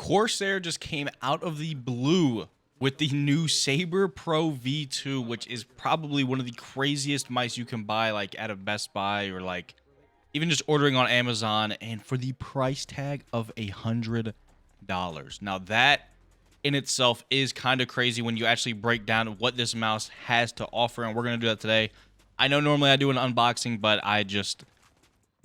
Corsair just came out of the blue with the new SABRE Pro V2, which is probably one of the craziest mice you can buy, like at a Best Buy or like even just ordering on Amazon, and for the price tag of $100. Now that in itself is kind of crazy when you actually break down what this mouse has to offer, and we're going to do that today. I know normally I do an unboxing, but I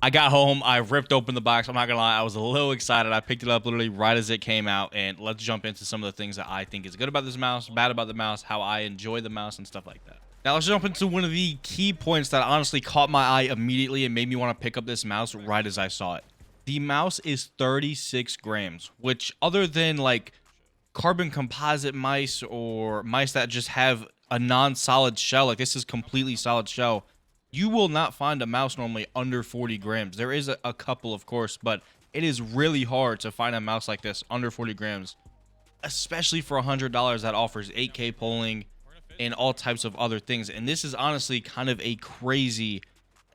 got home, I ripped open the box. I'm not gonna lie, I was a little excited. I picked it up literally right as it came out, and let's jump into some of the things that I think is good about this mouse, bad about the mouse, how I enjoy the mouse, and stuff like that. Now let's jump into one of the key points that honestly caught my eye immediately and made me want to pick up this mouse right as I saw it. The mouse is 36 grams, which other than like carbon composite mice or mice that just have a non-solid shell, like this is completely solid shell, you will not find a mouse normally under 40 grams. There is a couple, of course, but it is really hard to find a mouse like this under 40 grams, especially for $100 that offers 8K polling and all types of other things. And this is honestly kind of a crazy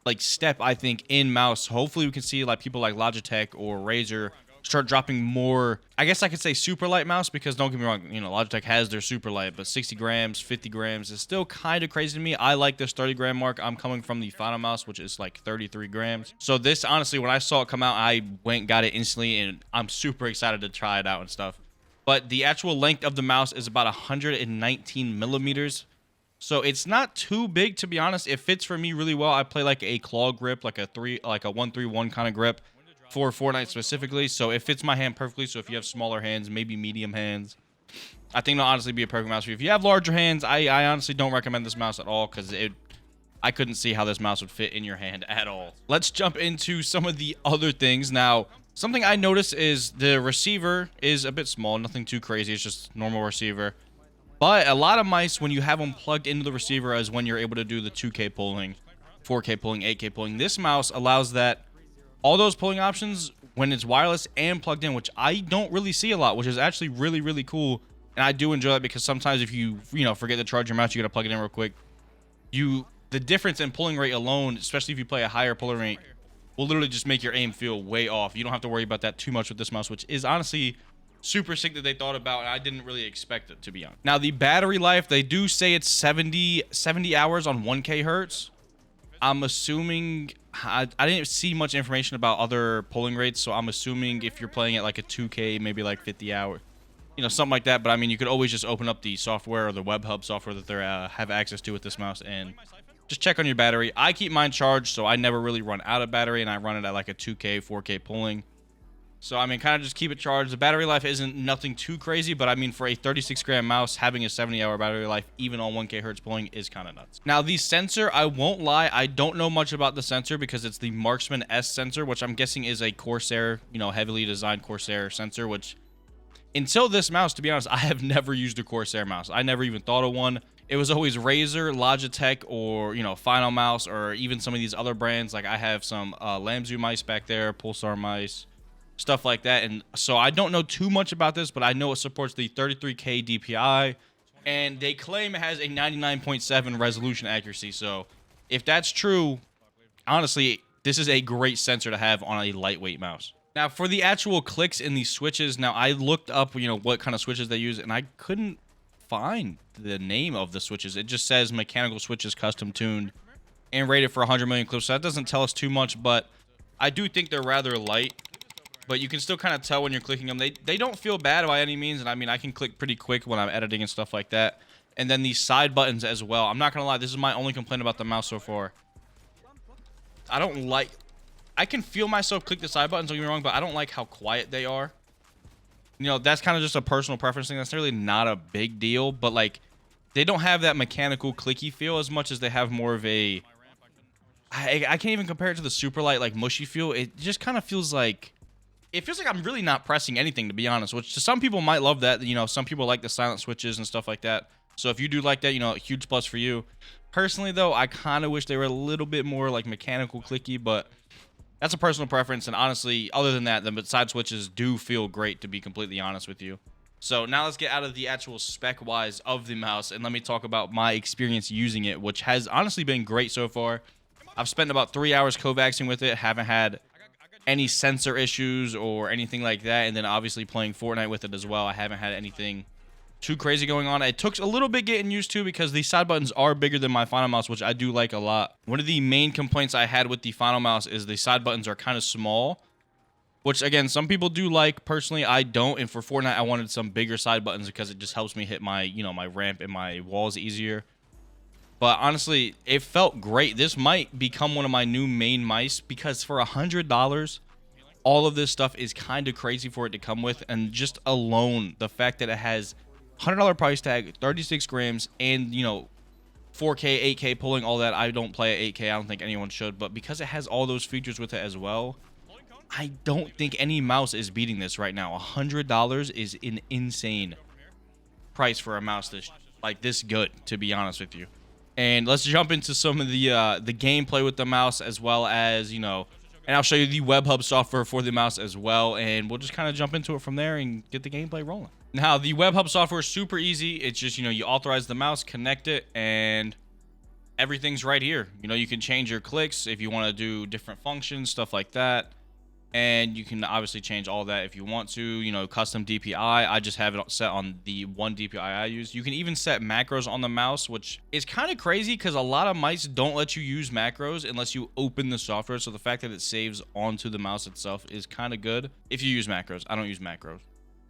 like step, I think, in mouse. Hopefully we can see like people like Logitech or Razer start dropping more, I guess I could say super light mouse, because don't get me wrong, you know, Logitech has their super light, but 60 grams, 50 grams is still kind of crazy to me. I like this 30 gram mark. I'm coming from the Final mouse, which is like 33 grams. So this, honestly, when I saw it come out, I went and got it instantly, and I'm super excited to try it out and stuff. But the actual length of the mouse is about 119 millimeters. So it's not too big, to be honest. It fits for me really well. I play like a claw grip, like a 1-3-1 kind of grip for Fortnite specifically, so it fits my hand perfectly. So if you have smaller hands, maybe medium hands, I think it'll honestly be a perfect mouse for you. If you have larger hands, I honestly don't recommend this mouse at all, because I couldn't see how this mouse would fit in your hand at all. Let's jump into some of the other things. Now, something I noticed is the receiver is a bit small, nothing too crazy, it's just normal receiver. But a lot of mice, when you have them plugged into the receiver, is when you're able to do the 2K polling, 4K polling, 8K polling. This mouse allows that, all those polling options when it's wireless and plugged in, which I don't really see a lot, which is actually really, really cool. And I do enjoy that, because sometimes if you forget to charge your mouse, you gotta plug it in real quick. The difference in pulling rate alone, especially if you play a higher pulling rate, will literally just make your aim feel way off. You don't have to worry about that too much with this mouse, which is honestly super sick that they thought about, and I didn't really expect it, to be honest. Now, the battery life, they do say it's 70 hours on 1K hertz. I'm assuming, I didn't see much information about other polling rates, so I'm assuming if you're playing at like a 2K, maybe like 50 hours, you know, something like that. But I mean, you could always just open up the software or the web hub software that they have access to with this mouse and just check on your battery. I keep mine charged, so I never really run out of battery, and I run it at like a 2K, 4K polling. So, I mean, kind of just keep it charged. The battery life isn't nothing too crazy, but I mean, for a 36 gram mouse, having a 70-hour battery life, even on 1K hertz polling, is kind of nuts. Now, the sensor, I won't lie, I don't know much about the sensor, because it's the Marksman S sensor, which I'm guessing is a Corsair, you know, heavily designed Corsair sensor, which until this mouse, to be honest, I have never used a Corsair mouse. I never even thought of one. It was always Razer, Logitech, or, you know, Final mouse, or even some of these other brands. Like I have some Lamzu mice back there, Pulsar mice, stuff like that. And so I don't know too much about this, but I know it supports the 33K DPI, and they claim it has a 99.7 resolution accuracy. So if that's true, honestly, this is a great sensor to have on a lightweight mouse. Now, for the actual clicks in these switches, now I looked up, you know, what kind of switches they use, and I couldn't find the name of the switches. It just says mechanical switches, custom tuned, and rated for 100 million clips. So that doesn't tell us too much, but I do think they're rather light. But you can still kind of tell when you're clicking them. They don't feel bad by any means, and I mean, I can click pretty quick when I'm editing and stuff like that. And then these side buttons as well. I'm not going to lie, this is my only complaint about the mouse so far. I can feel myself click the side buttons, don't get me wrong, but I don't like how quiet they are. You know, that's kind of just a personal preference thing. That's really not a big deal, but like, they don't have that mechanical clicky feel as much as they have more of a... I can't even compare it to the super light, like mushy feel. It just kind of feels like... It feels like I'm really not pressing anything, to be honest, which to some people might love that. You know, some people like the silent switches and stuff like that. So if you do like that, you know, a huge plus for you. Personally, though, I kind of wish they were a little bit more like mechanical clicky, but that's a personal preference. And honestly, other than that, the side switches do feel great, to be completely honest with you. So now let's get out of the actual spec-wise of the mouse, and let me talk about my experience using it, which has honestly been great so far. I've spent about 3 hours Kovaxing with it, haven't had any sensor issues or anything like that. And then obviously playing Fortnite with it as well, I haven't had anything too crazy going on. It took a little bit getting used to because the side buttons are bigger than my final mouse, which I do like a lot. One of the main complaints I had with the final mouse is the side buttons are kind of small, which again, some people do like. Personally, I don't. And for Fortnite, I wanted some bigger side buttons because it just helps me hit my, you know, my ramp and my walls easier. But honestly, it felt great. This might become one of my new main mice because for $100, all of this stuff is kind of crazy for it to come with. And just alone, the fact that it has $100 price tag, 36 grams, and, you know, 4K, 8K pulling, all that. I don't play at 8K. I don't think anyone should. But because it has all those features with it as well, I don't think any mouse is beating this right now. $100 is an insane price for a mouse this good, to be honest with you. And let's jump into some of the gameplay with the mouse, as well as, you know, and I'll show you the WebHub software for the mouse as well, and we'll just kind of jump into it from there and get the gameplay rolling. Now, the WebHub software is super easy. It's just, you know, you authorize the mouse, connect it, and everything's right here. You know, you can change your clicks if you want to do different functions, stuff like that. And you can obviously change all that if you want to, you know, custom DPI. I just have it set on the one DPI I use. You can even set macros on the mouse, which is kind of crazy because a lot of mice don't let you use macros unless you open the software. So the fact that it saves onto the mouse itself is kind of good if you use macros. I don't use macros.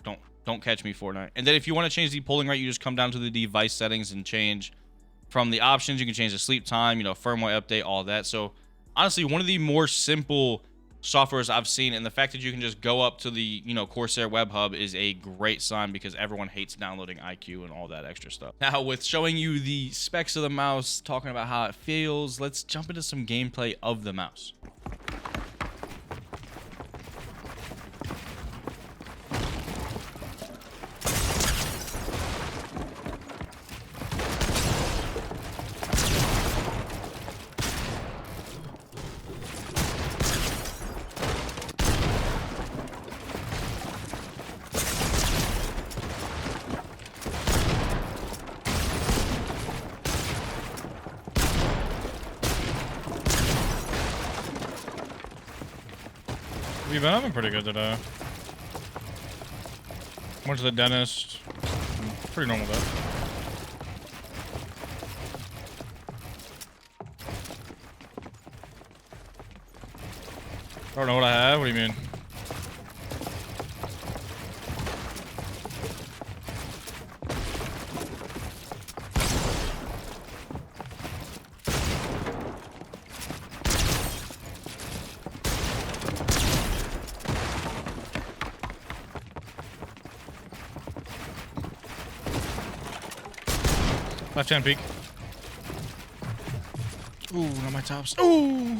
Don't catch me, Fortnite. And then if you want to change the polling rate, you just come down to the device settings and change from the options. You can change the sleep time, you know, firmware update, all that. So honestly, one of the more simple softwares I've seen, and the fact that you can just go up to the, you know, Corsair Web Hub is a great sign because everyone hates downloading IQ and all that extra stuff. Now, with showing you the specs of the mouse, talking about how it feels, let's jump into some gameplay of the mouse. We've been having pretty good today. Went to the dentist. Pretty normal day. I don't know what I have. What do you mean? Left hand peek. Ooh, not my tops. Ooh!